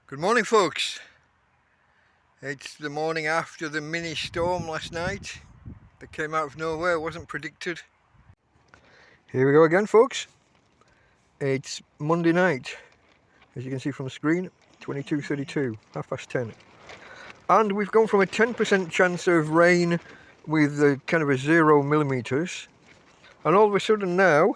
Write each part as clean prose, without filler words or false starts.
Good morning, folks. It's the morning after the mini storm last night that came out of nowhere, wasn't predicted. Here we go again, folks. It's Monday night, as you can see from the screen, 22:32, 10:30. And we've gone from a 10% chance of rain with kind of a 0 millimeters, and all of a sudden now,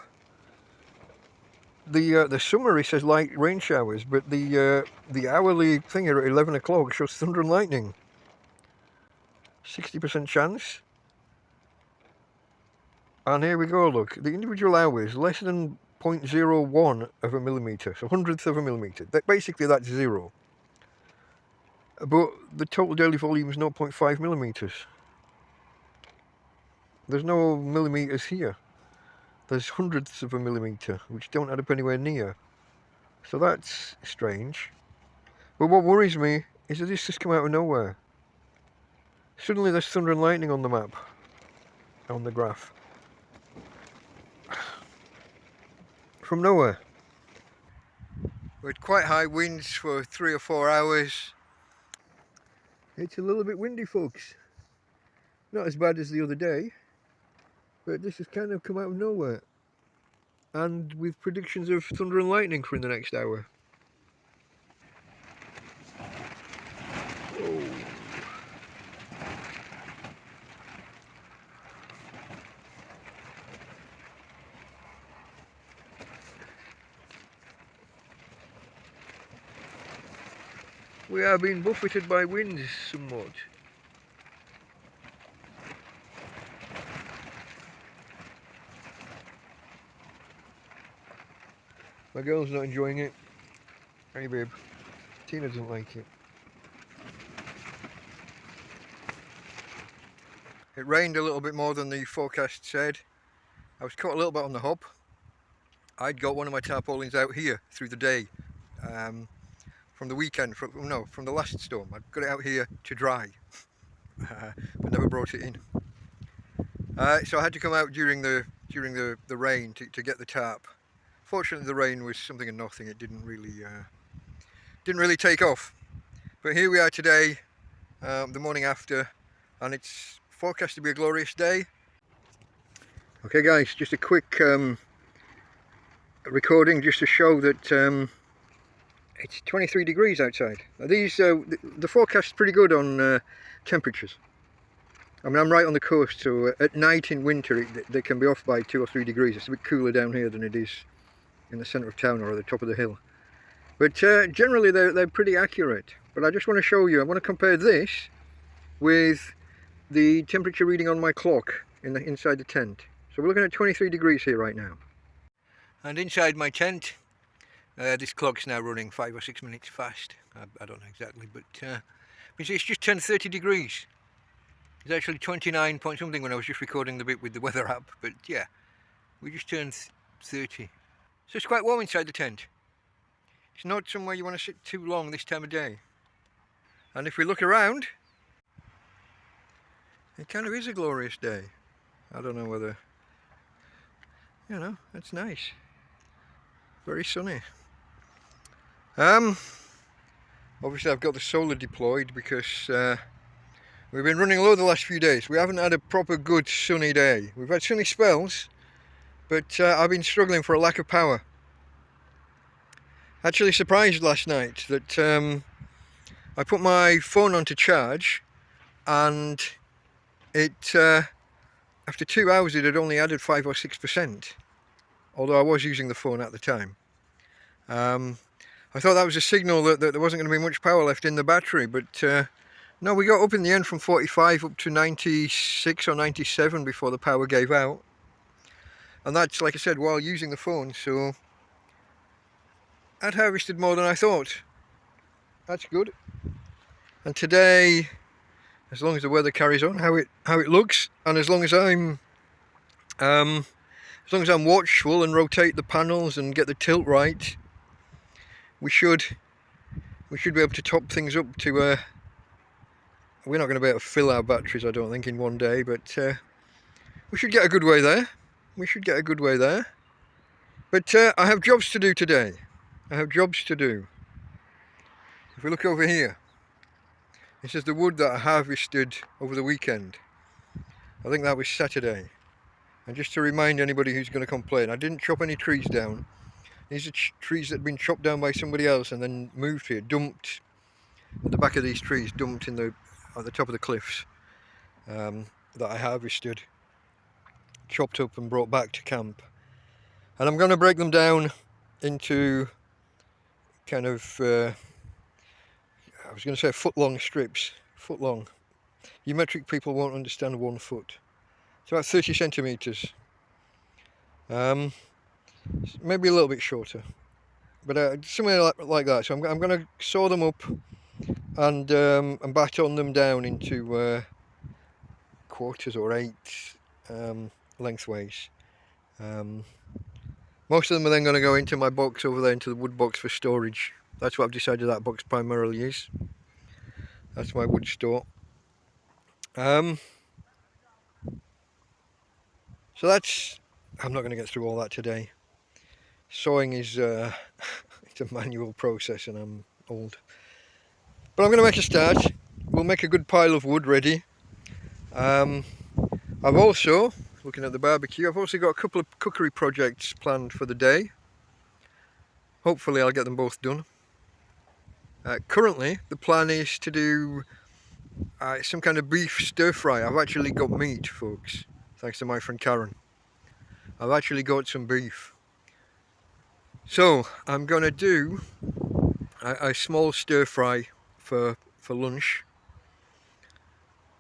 the summary says light rain showers, but the hourly thing here at 11 o'clock shows thunder and lightning. 60% chance. And here we go, look, the individual hours, less than 0.01 of a millimetre, so hundredth of a millimetre. Basically that's zero. But the total daily volume is 0.5 millimetres. There's no millimetres here. There's hundredths of a millimetre, which don't add up anywhere near. So that's strange. But what worries me is that this just come out of nowhere. Suddenly there's thunder and lightning on the map, on the graph. From nowhere. We had quite high winds for 3 or 4 hours. It's a little bit windy, folks. Not as bad as the other day, but this has kind of come out of nowhere. And with predictions of thunder and lightning for in the next hour. Oh. We are being buffeted by winds somewhat. My girl's not enjoying it. Hey babe, Tina doesn't like it. It rained a little bit more than the forecast said. I was caught a little bit on the hop. I'd got one of my tarpaulins out here through the day. From the weekend, from the last storm. I'd got it out here to dry, but never brought it in. So I had to come out during the rain to get the tarp. Fortunately, the rain was something of nothing. It didn't really take off. But here we are today, the morning after, and it's forecast to be a glorious day. Okay, guys, just a quick recording just to show that. It's 23 degrees outside. Now the forecast's pretty good on temperatures. I mean, I'm right on the coast, so at night in winter they can be off by 2 or 3 degrees. It's a bit cooler down here than it is in the centre of town or at the top of the hill. But generally they're pretty accurate. But I just want to show you, I want to compare this with the temperature reading on my clock inside the tent. So we're looking at 23 degrees here right now. And inside my tent, this clock's now running 5 or 6 minutes fast. I don't know exactly, but it's just turned 30 degrees. It's actually 29 point something when I was just recording the bit with the weather app, but yeah, we just turned 30. So it's quite warm inside the tent. It's not somewhere you want to sit too long this time of day. And if we look around, it kind of is a glorious day. I don't know whether, it's nice. Very sunny. Obviously I've got the solar deployed because we've been running low the last few days. We haven't had a proper good sunny day. We've had sunny spells, but I've been struggling for a lack of power. Actually surprised last night that I put my phone on to charge, and it after 2 hours it had only added 5 or 6%, although I was using the phone at the time. I thought that was a signal that there wasn't going to be much power left in the battery, but no, we got up in the end from 45 up to 96 or 97 before the power gave out. And that's, like I said, while using the phone, so I'd harvested more than I thought. That's good. And today, as long as the weather carries on how it looks, and as long as I'm watchful and rotate the panels and get the tilt right, we should be able to top things up to we're not going to be able to fill our batteries, I don't think, in one day, but we should get a good way there. But I have jobs to do today. if we look over here, this is the wood that I harvested over the weekend. I think that was Saturday. And just to remind anybody who's going to complain, I didn't chop any trees down. These are trees that had been chopped down by somebody else and then moved here, dumped at the back of these trees, dumped at the top of the cliffs that I harvested, chopped up and brought back to camp. And I'm going to break them down into kind of, I was going to say foot-long strips, foot-long. You metric people won't understand 1 foot. It's about 30 centimetres. Maybe a little bit shorter, but somewhere like that. So I'm going to saw them up and baton them down into quarters or eighths lengthways. Most of them are then going to go into my box over there, into the wood box for storage. That's what I've decided that box primarily is. That's my wood store. So that's, I'm not going to get through all that today. Sawing is it's a manual process and I'm old. But I'm going to make a start. We'll make a good pile of wood ready. I've also, looking at the barbecue, I've also got a couple of cookery projects planned for the day. Hopefully I'll get them both done. Currently the plan is to do some kind of beef stir fry. I've actually got meat, folks, thanks to my friend Karen. I've actually got some beef. So I'm going to do a small stir fry for lunch,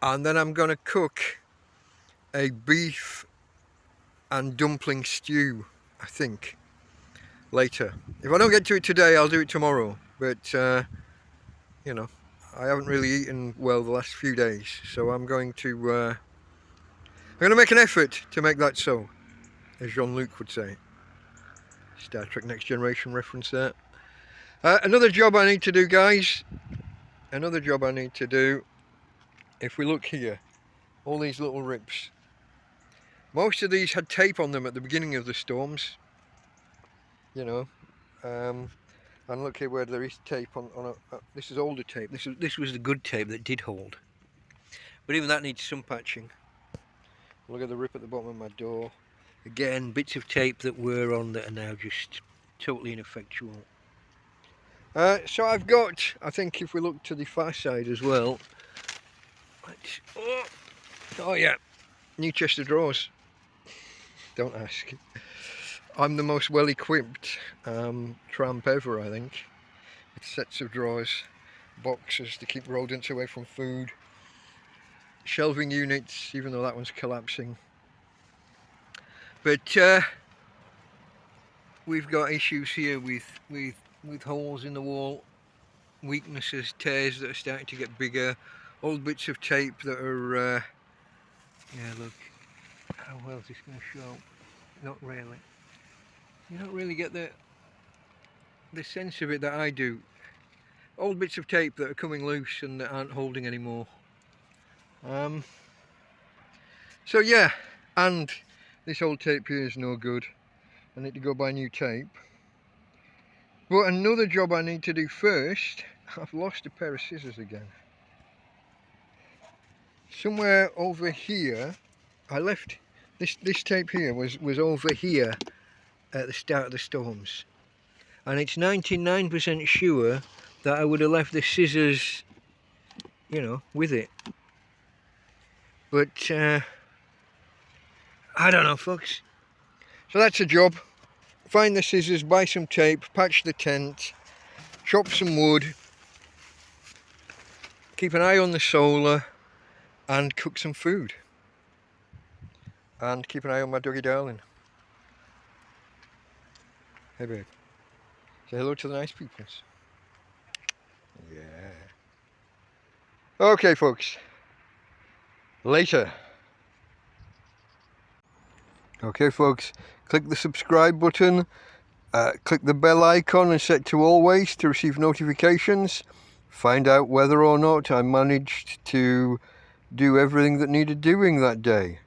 and then I'm going to cook a beef and dumpling stew, I think, later. If I don't get to it today, I'll do it tomorrow, but you know, I haven't really eaten well the last few days, so I'm going to make an effort to make that so, as Jean-Luc would say. Star Trek Next Generation reference there. Another job I need to do, guys. Another job I need to do. If we look here, all these little rips. Most of these had tape on them at the beginning of the storms. You know. And look here where there is tape on this is older tape. This was the good tape that did hold. But even that needs some patching. Look at the rip at the bottom of my door. Again, bits of tape that were on that are now just totally ineffectual. So I've got, I think if we look to the far side as well, oh yeah, new chest of drawers. Don't ask. I'm the most well-equipped tramp ever, I think. With sets of drawers, boxes to keep rodents away from food, shelving units, even though that one's collapsing. But we've got issues here with holes in the wall, weaknesses, tears that are starting to get bigger, old bits of tape that are, yeah, look, how well is this going to show? Not really. You don't really get the sense of it that I do. Old bits of tape that are coming loose and that aren't holding anymore. So yeah, and this old tape here is no good. I need to go buy new tape. But another job I need to do first, I've lost a pair of scissors again. Somewhere over here, I left this tape here was over here at the start of the storms. And it's 99% sure that I would have left the scissors, you know, with it. But I don't know, folks. So that's a job. Find the scissors, buy some tape, patch the tent, chop some wood, keep an eye on the solar, and cook some food. And keep an eye on my doggy darling. Hey babe. Say hello to the nice peoples. Yeah. Okay folks. Later. Okay folks, click the subscribe button, click the bell icon and set to always to receive notifications. Find out whether or not I managed to do everything that needed doing that day.